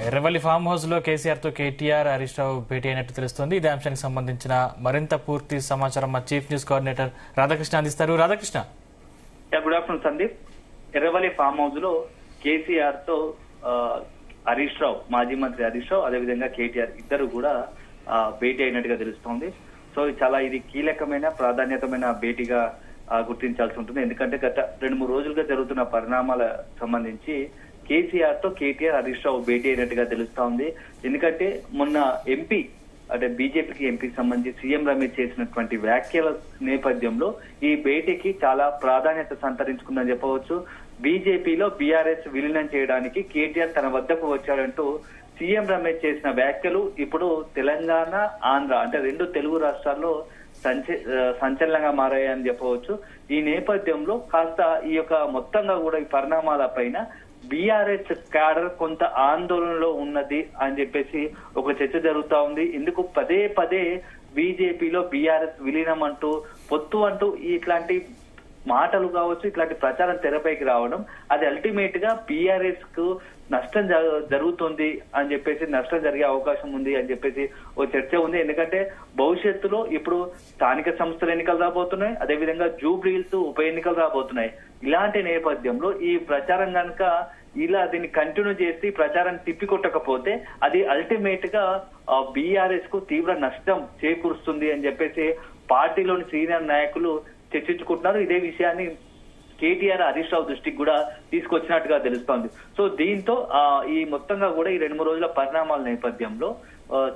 Erravalli farm house లో కేసీఆర్ తో కేటీఆర్ హరీష్ రావు భేటీ అయినట్టు తెలుస్తోంది. ఇదే అంశానికి సంబంధించిన మరింత పూర్తి సమాచారం మా చీఫ్ న్యూస్ కోఆర్డినేటర్ రాధాకృష్ణ అందిస్తారు. Radhakrishna. Good afternoon Sandeep. Erravalli farm house లో కేసీఆర్ తో హరీష్ రావు, మాజీ మంత్రి హరీష్ రావు, అదేవిధంగా కేటీఆర్ ఇద్దరు కూడా భేటీ అయినట్టుగా తెలుస్తోంది. సో ఇది కీలకమైన ప్రాధాన్యతమైన భేటీగా గుర్తించాల్సి ఉంటుంది. ఎందుకంటే గత 2-3 రోజులుగా జరుగుతున్న పరిణామాల సంబంధించి కేసీఆర్ తో కేటీఆర్ హరీష్ రావు భేటీ అయినట్టుగా తెలుస్తా ఉంది. ఎందుకంటే మొన్న ఎంపీ అంటే బీజేపీకి ఎంపీకి సంబంధించి సీఎం రమేష్ చేసినటువంటి వ్యాఖ్యల నేపథ్యంలో ఈ భేటీకి చాలా ప్రాధాన్యత సంతరించుకుందని చెప్పవచ్చు. బీజేపీలో బీఆర్ఎస్ విలీనం చేయడానికి కేటీఆర్ తన వద్దకు వచ్చాడంటూ సీఎం రమేష్ చేసిన వ్యాఖ్యలు ఇప్పుడు తెలంగాణ, ఆంధ్ర అంటే 2 తెలుగు రాష్ట్రాల్లో సంచలనంగా మారాయని చెప్పవచ్చు. ఈ నేపథ్యంలో కాస్త ఈ యొక్క మొత్తంగా కూడా ఈ పరిణామాల పైన బీఆర్ఎస్ క్యాడర్ కొంత ఆందోళనలో ఉన్నది అని చెప్పేసి ఒక చర్చ జరుగుతా ఉంది. ఎందుకు పదే పదే బీజేపీలో బీఆర్ఎస్ విలీనం అంటూ, పొత్తు అంటూ ఇట్లాంటి మాటలు కావచ్చు, ఇట్లాంటి ప్రచారం తెరపైకి రావడం, అది అల్టిమేట్ గా బీఆర్ఎస్ కు నష్టం జరుగుతుంది అని చెప్పేసి, నష్టం జరిగే అవకాశం ఉంది అని చెప్పేసి ఓ చర్చ ఉంది. ఎందుకంటే భవిష్యత్తులో ఇప్పుడు స్థానిక సంస్థల ఎన్నికలు రాబోతున్నాయి, అదేవిధంగా జూబ్లీహిల్స్ ఉప ఎన్నికలు రాబోతున్నాయి. ఇలాంటి నేపథ్యంలో ఈ ప్రచారం కనుక దీన్ని కంటిన్యూ చేసి ప్రచారం తిప్పికొట్టకపోతే అది అల్టిమేట్ గా బీఆర్ఎస్ కు తీవ్ర నష్టం చేకూరుస్తుంది అని చెప్పేసి పార్టీలోని సీనియర్ నాయకులు చర్చించుకుంటున్నారు. ఇదే విషయాన్ని కేటీఆర్ హరీష్ రావు దృష్టికి కూడా తీసుకొచ్చినట్టుగా తెలుస్తోంది. సో దీంతో ఈ మొత్తంగా కూడా ఈ 2-3 రోజుల పరిణామాల నేపథ్యంలో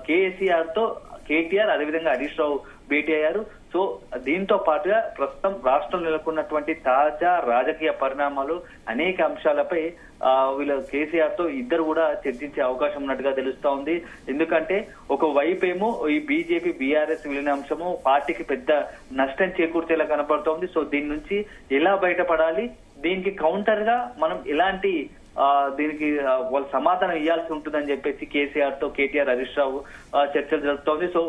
కేసీఆర్ తో కేటీఆర్ అదేవిధంగా హరీష్ రావు భేటీ అయ్యారు. సో దీంతో పాటుగా ప్రస్తుతం రాష్ట్రంలో నెలకొన్నటువంటి తాజా రాజకీయ పరిణామాలు, అనేక అంశాలపై వీళ్ళు కేసీఆర్ తో ఇద్దరు కూడా చర్చించే అవకాశం ఉన్నట్టుగా తెలుస్తా ఉంది. ఎందుకంటే ఒక వైపేమో ఈ బీజేపీ బీఆర్ఎస్ విలీనాంశము పార్టీకి పెద్ద నష్టం చేకూర్చేలా కనపడుతోంది. సో దీని నుంచి ఎలా బయటపడాలి, దీనికి కౌంటర్ గా మనం ఎలాంటి దీనికి వాళ్ళు సమాధానం ఇవ్వాల్సి ఉంటుందని చెప్పేసి కేసీఆర్ తో కేటీఆర్ హరీష్ రావు చర్చలు జరుపుతోంది. సో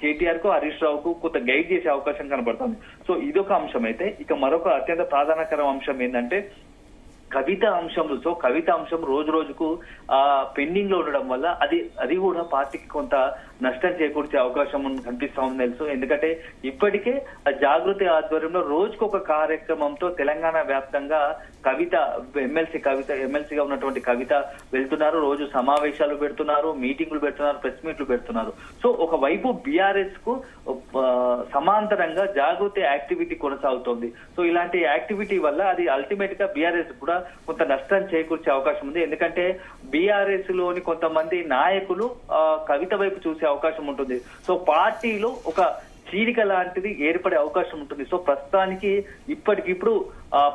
కేటీఆర్ కు హరీష్ రావుకు కొంత గైడ్ చేసే అవకాశం కనబడుతుంది. సో ఇదొక అంశం అయితే, ఇక మరొక అత్యంత ప్రాధాన్యకర అంశం ఏంటంటే కవిత అంశంలో. సో కవిత అంశం రోజు రోజుకు పెండింగ్ లో ఉండడం వల్ల అది కూడా పార్టీకి కొంత నష్టం చేకూర్చే అవకాశం కనిపిస్తా ఉంది తెలుసు. ఎందుకంటే ఇప్పటికే జాగృతి ఆధ్వర్యంలో రోజుకొక కార్యక్రమంతో తెలంగాణ వ్యాప్తంగా ఎమ్మెల్సీగా ఉన్నటువంటి కవిత వెళ్తున్నారు. రోజు సమావేశాలు పెడుతున్నారు, మీటింగులు పెడుతున్నారు, ప్రెస్ మీట్లు పెడుతున్నారు. సో ఒకవైపు బీఆర్ఎస్ కు సమాంతరంగా జాగృతి యాక్టివిటీ కొనసాగుతోంది. సో ఇలాంటి యాక్టివిటీ వల్ల అది అల్టిమేట్ గా బీఆర్ఎస్ కూడా కొంత నష్టం చేకూర్చే అవకాశం ఉంది. ఎందుకంటే బీఆర్ఎస్ లోని కొంతమంది నాయకులు కవిత వైపు చూసే అవకాశం ఉంటుంది. సో పార్టీలో ఒక చీలిక లాంటిది ఏర్పడే అవకాశం ఉంటుంది. సో ప్రస్తుతానికి ఇప్పటికిప్పుడు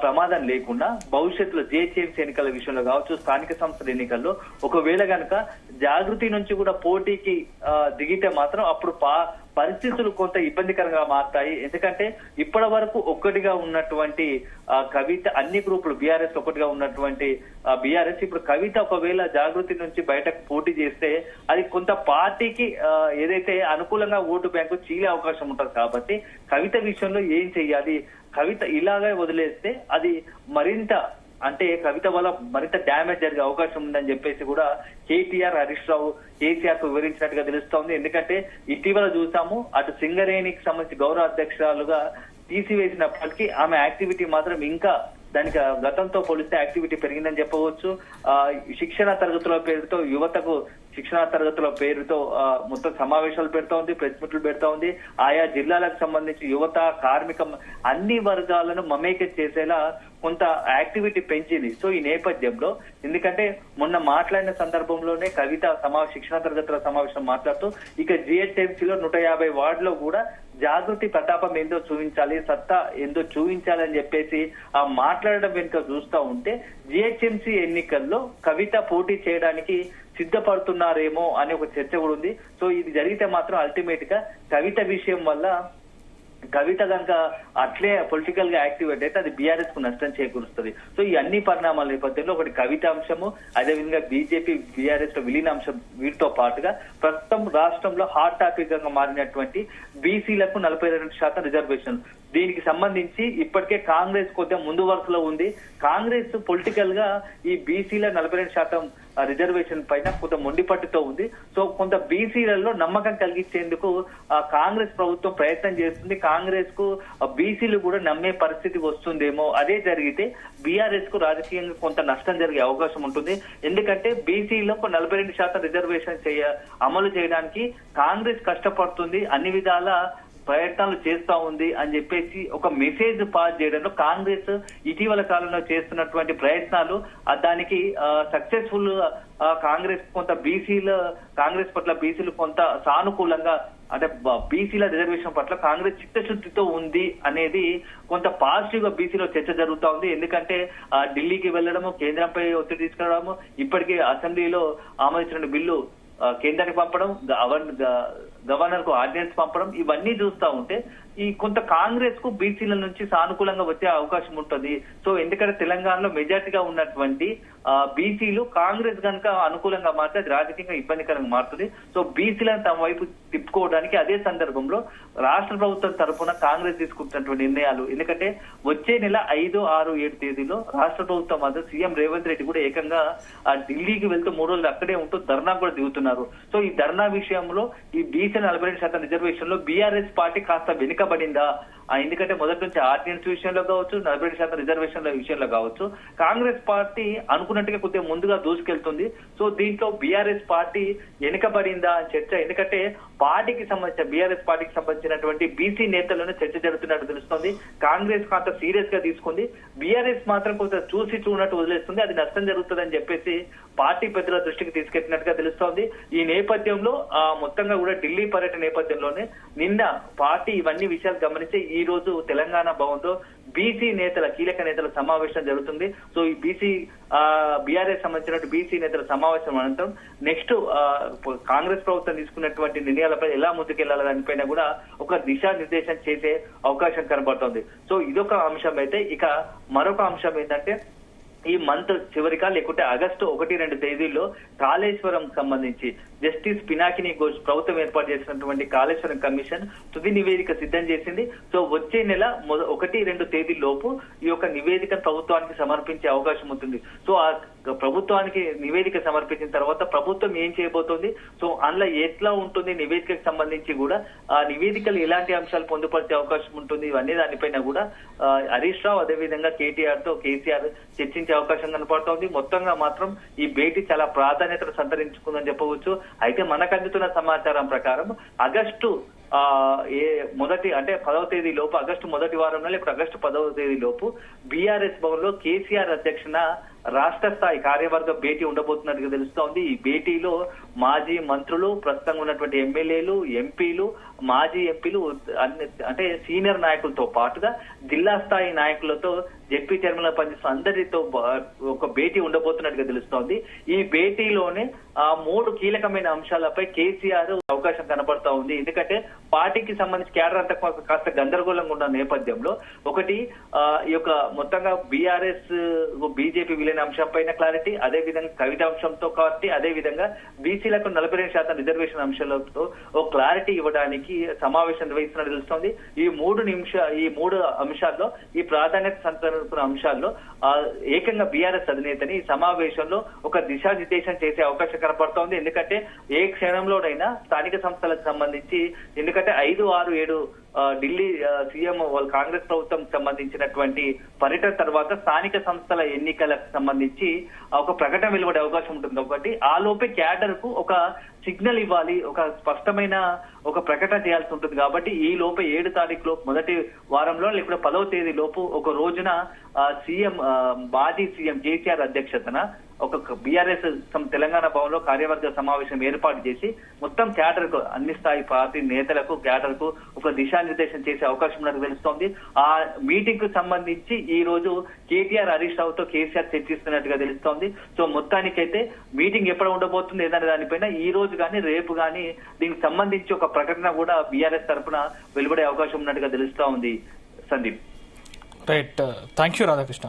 ప్రమాదం లేకుండా భవిష్యత్తులో జిహెచ్ఎంసీ ఎన్నికల విషయంలో కావచ్చు, స్థానిక సంస్థల ఎన్నికల్లో ఒకవేళ గనక జాగృతి నుంచి కూడా పోటీకి దిగితే మాత్రం అప్పుడు పరిస్థితులు కొంత ఇబ్బందికరంగా మారుతాయి. ఎందుకంటే ఇప్పటి వరకు ఒక్కటిగా ఉన్నటువంటి కవిత, అన్ని గ్రూపులు బీఆర్ఎస్ ఒకటిగా ఉన్నటువంటి బీఆర్ఎస్ ఇప్పుడు కవిత ఒకవేళ జాగృతి నుంచి బయటకు పోటీ చేస్తే అది కొంత పార్టీకి ఏదైతే అనుకూలంగా ఓటు బ్యాంకు చీలే అవకాశం ఉంటుంది. కాబట్టి కవిత విషయంలో ఏం చెయ్యాలి, కవిత ఇలాగే వదిలేస్తే అది మరింత అంటే కవిత వల్ల మరింత డ్యామేజ్ జరిగే అవకాశం ఉందని చెప్పేసి కూడా కేటీఆర్ హరీష్ రావు కేసీఆర్ కు వివరించినట్టుగా తెలుస్తోంది. ఎందుకంటే ఇటీవల చూసాము, అటు సింగరేణికి సంబంధించి గౌరవ అధ్యక్షురాలుగా తీసివేసినప్పటికీ ఆమె యాక్టివిటీ మాత్రం ఇంకా దానికి గతంతో పోలిస్తే యాక్టివిటీ పెరిగిందని చెప్పవచ్చు. శిక్షణ తరగతుల పేరుతో యువతకు శిక్షణ తరగతుల పేరుతో మొత్తం సమావేశాలు పెడతా ఉంది, ప్రెస్ మీట్లు పెడతా ఉంది. ఆయా జిల్లాలకు సంబంధించి యువత, కార్మిక అన్ని వర్గాలను మమేకం చేసేలా కొంత యాక్టివిటీ పెంచింది. సో ఈ నేపథ్యంలో ఎందుకంటే మొన్న మాట్లాడిన సందర్భంలోనే కవిత శిక్షణ తరగతుల సమావేశం మాట్లాడుతూ ఇక జిహెచ్ఎంసీలో 150 వార్డులో కూడా జాగృతి ప్రతాపం ఏందో చూపించాలి, సత్తా ఏందో చూపించాలి అని చెప్పేసి మాట్లాడడం వెనుక చూస్తా ఉంటే జిహెచ్ఎంసీ ఎన్నికల్లో కవిత పోటీ చేయడానికి సిద్ధపడుతున్నారేమో అనే ఒక చర్చ కూడా ఉంది. సో ఇది జరిగితే మాత్రం అల్టిమేట్ గా కవిత విషయం వల్ల కవిత కనుక అట్లే పొలిటికల్ గా యాక్టివేట్ అయితే అది బీఆర్ఎస్ కు నష్టం చేకూరుస్తుంది. సో ఈ అన్ని పరిణామాల నేపథ్యంలో ఒకటి కవిత అంశము, అదేవిధంగా బీజేపీ బీఆర్ఎస్ లో విలీన అంశం, వీటితో పాటుగా ప్రస్తుతం రాష్ట్రంలో హాట్ టాపిక్ గా మారినటువంటి బీసీలకు 42% రిజర్వేషన్, దీనికి సంబంధించి ఇప్పటికే కాంగ్రెస్ కొద్దిగా ముందు వరుసలో ఉంది. కాంగ్రెస్ పొలిటికల్ గా ఈ బీసీల 42% రిజర్వేషన్ పైన కొంత మొండిపట్టుతో ఉంది. సో కొంత బీసీలలో నమ్మకం కలిగించేందుకు కాంగ్రెస్ ప్రభుత్వం ప్రయత్నం చేస్తుంది. కాంగ్రెస్ కు బీసీలు కూడా నమ్మే పరిస్థితి వస్తుందేమో. అదే జరిగితే బీఆర్ఎస్ కు రాజకీయంగా కొంత నష్టం జరిగే అవకాశం ఉంటుంది. ఎందుకంటే బీసీలో 42% రిజర్వేషన్ అమలు చేయడానికి కాంగ్రెస్ కష్టపడుతుంది, అన్ని విధాల ప్రయత్నాలు చేస్తా ఉంది అని చెప్పేసి ఒక మెసేజ్ పాస్ చేయడంలో కాంగ్రెస్ ఇటీవల కాలంలో చేస్తున్నటువంటి ప్రయత్నాలు దానికి సక్సెస్ఫుల్. కాంగ్రెస్ కొంత కాంగ్రెస్ పట్ల బీసీలు కొంత సానుకూలంగా, అంటే బీసీల రిజర్వేషన్ పట్ల కాంగ్రెస్ చిత్తశుద్ధితో ఉంది అనేది కొంత పాజిటివ్ గా బీసీలో చర్చ జరుగుతా ఉంది. ఎందుకంటే ఢిల్లీకి వెళ్లడము, కేంద్రంపై ఒత్తిడి తీసుకురావడము, ఇప్పటికే అసెంబ్లీలో ఆమోదించిన బిల్లు కేంద్రానికి పంపడం, గవర్నర్ కు ఆర్డినెన్స్ పంపడం, ఇవన్నీ చూస్తా ఉంటే ఈ కొంత కాంగ్రెస్ కు బీసీల నుంచి సానుకూలంగా వచ్చే అవకాశం ఉంటుంది. సో ఎందుకంటే తెలంగాణలో మెజార్టీగా ఉన్నటువంటి బీసీలు కాంగ్రెస్ కనుక అనుకూలంగా మారితే అది రాజకీయంగా ఇబ్బందికరంగా మారుతుంది. సో బీసీలను తమ వైపు తిప్పుకోవడానికి అదే సందర్భంలో రాష్ట్ర ప్రభుత్వం తరఫున కాంగ్రెస్ తీసుకుంటున్నటువంటి నిర్ణయాలు, ఎందుకంటే వచ్చే నెల 5, 6, 7 తేదీలో రాష్ట్ర ప్రభుత్వం మాత్రం సీఎం రేవంత్ రెడ్డి కూడా ఏకంగా ఢిల్లీకి వెళ్తూ 3 రోజులు అక్కడే ఉంటూ ధర్నా కూడా దిగుతున్నారు. సో ఈ ధర్నా విషయంలో ఈ బీసీ 42% రిజర్వేషన్ లో బీఆర్ఎస్ పార్టీ కాస్త వెనుకబడిందా? ఎందుకంటే మొదటి నుంచి ఆర్డినెన్స్ విషయంలో కావచ్చు, 42% రిజర్వేషన్ల విషయంలో కావచ్చు, కాంగ్రెస్ పార్టీ అనుకున్నట్టుగా కొద్దిగా ముందుగా దూసుకెళ్తుంది. సో దీంట్లో బీఆర్ఎస్ పార్టీ వెనుకబడిందా అని చర్చ. ఎందుకంటే బీఆర్ఎస్ పార్టీకి సంబంధించినటువంటి బీసీ నేతలను చర్చ జరుగుతున్నట్టు తెలుస్తోంది. కాంగ్రెస్ కాంత సీరియస్ గా తీసుకుంది, బీఆర్ఎస్ మాత్రం కొంత చూసి చూడనట్టు వదిలేస్తుంది. అది నష్టం జరుగుతుందని చెప్పేసి పార్టీ పెద్దల దృష్టికి తీసుకెళ్లినట్టుగా తెలుస్తోంది. ఈ నేపథ్యంలో మొత్తంగా కూడా ఢిల్లీ పర్యటన నేపథ్యంలోనే నిన్న పార్టీ ఇవన్నీ విషయాలు గమనించి ఈ రోజు తెలంగాణ భవన్ లో బీసీ నేతల కీలక నేతల సమావేశం జరుగుతుంది. సో ఈ బీఆర్ఎస్ సంబంధించిన బీసీ నేతల సమావేశం అనంతరం నెక్స్ట్ కాంగ్రెస్ ప్రభుత్వం తీసుకున్నటువంటి నిర్ణయాలపై ఎలా ముందుకెళ్లాలి దానిపైన కూడా ఒక దిశానిర్దేశం చేసే అవకాశం కనబడుతోంది. సో ఇదొక అంశం అయితే, ఇక మరొక అంశం ఏంటంటే ఈ మంత్ చివరిగా లేకుంటే ఆగస్టు 1, 2 తేదీల్లో కాళేశ్వరం సంబంధించి జస్టిస్ పినాకిని ఘోష్ ప్రభుత్వం ఏర్పాటు చేసినటువంటి కాళేశ్వరం కమిషన్ తుది నివేదిక సిద్ధం చేసింది. సో వచ్చే నెల 1, 2 తేదీలోపు ఈ యొక్క నివేదికను ప్రభుత్వానికి సమర్పించే అవకాశం ఉంటుంది. సో ఆ ప్రభుత్వానికి నివేదిక సమర్పించిన తర్వాత ప్రభుత్వం ఏం చేయబోతోంది, సో అందులో ఎట్లా ఉంటుంది నివేదికకు సంబంధించి కూడా ఆ నివేదికలు ఎలాంటి అంశాలు పొందుపరిచే అవకాశం ఉంటుంది, ఇవన్నీ దానిపైన కూడా హరీష్ రావు అదేవిధంగా కేటీఆర్ తో కేసీఆర్ చర్చించే అవకాశం కనపడుతోంది. మొత్తంగా మాత్రం ఈ భేటీ చాలా ప్రాధాన్యతను సంతరించుకుందని చెప్పవచ్చు. అయితే మనకు అందుతున్న సమాచారం ప్రకారం ఆగస్టు మొదటి అంటే 10వ తేదీ లోపు, ఆగస్టు మొదటి వారంలో లేకపోతే ఆగస్టు 10వ తేదీ లోపు బీఆర్ఎస్ భవన్ లో కేసీఆర్ అధ్యక్షన రాష్ట్ర స్థాయి కార్యవర్గ భేటీ ఉండబోతున్నట్టుగా తెలుస్తోంది. ఈ భేటీలో మాజీ మంత్రులు, ప్రస్తుతం ఉన్నటువంటి ఎమ్మెల్యేలు, ఎంపీలు, మాజీ ఎంపీలు, అంటే సీనియర్ నాయకులతో పాటుగా జిల్లా స్థాయి నాయకులతో, జెడ్పీ చైర్మన్ పనిచేస్తున్న అందరితో ఒక భేటీ ఉండబోతున్నట్టుగా తెలుస్తోంది. ఈ భేటీలోనే 3 కీలకమైన అంశాలపై కేసీఆర్ అవకాశం కనబడతా ఉంది. ఎందుకంటే పార్టీకి సంబంధించి క్యాడర్ అంతా కాస్త గందరగోళంగా ఉన్న నేపథ్యంలో ఒకటి ఈ యొక్క మొత్తంగా బీఆర్ఎస్ బీజేపీ విలీన అంశం పైన క్లారిటీ, అదే విధంగా కవిత అంశంతో క్లారిటీ, అదే విధంగా బీసీలకు 42% రిజర్వేషన్ అంశాలతో ఒక క్లారిటీ ఇవ్వడానికి సమావేశం నిర్వహిస్తున్నట్టు తెలుస్తోంది. ఈ 3 అంశాల్లో ఈ ప్రాధాన్యత సంతరించుకున్న అంశాల్లో ఏకంగా బీఆర్ఎస్ అధినేతని ఈ సమావేశంలో ఒక దిశానిర్దేశం చేసే అవకాశం కనపడుతోంది. ఎందుకంటే ఏ క్షణంలోనైనా స్థానిక సంస్థలకు సంబంధించి, ఎందుకంటే 5, 6, 7 ఢిల్లీ సీఎం వాళ్ళ కాంగ్రెస్ ప్రభుత్వం సంబంధించినటువంటి పర్యటన తర్వాత స్థానిక సంస్థల ఎన్నికలకు సంబంధించి ఒక ప్రకటన వెలువడే అవకాశం ఉంటుంది. కాబట్టి ఆ లోపే క్యాడర్ కు ఒక సిగ్నల్ ఇవ్వాలి, ఒక స్పష్టమైన ఒక ప్రకటన చేయాల్సి ఉంటుంది. కాబట్టి ఈ లోపే 7 తారీఖు లోపు మొదటి వారంలో లేకపోతే 10వ తేదీ లోపు ఒక రోజున మాజీ సీఎం కేసీఆర్ అధ్యక్షతన ఒక బీఆర్ఎస్ తెలంగాణ భవన్ లో కార్యవర్గ సమావేశం ఏర్పాటు చేసి మొత్తం క్యాడర్ కు, అన్ని స్థాయి పార్టీ నేతలకు, క్యాడర్ కు ఒక దిశానిర్దేశం చేసే అవకాశం ఉన్నట్టు తెలుస్తోంది. ఆ మీటింగ్ కు సంబంధించి ఈ రోజు కేటీఆర్, హరీష్ రావుతో కేసీఆర్ చర్చిస్తున్నట్టుగా తెలుస్తోంది. సో మొత్తానికైతే మీటింగ్ ఎప్పుడు ఉండబోతుంది ఏదనే దానిపైన ఈ రోజు కానీ రేపు కానీ దీనికి సంబంధించి ఒక ప్రకటన కూడా బీఆర్ఎస్ తరఫున వెలువడే అవకాశం ఉన్నట్టుగా తెలుస్తా ఉంది. Sandeep. Right, thank you Radhakrishna.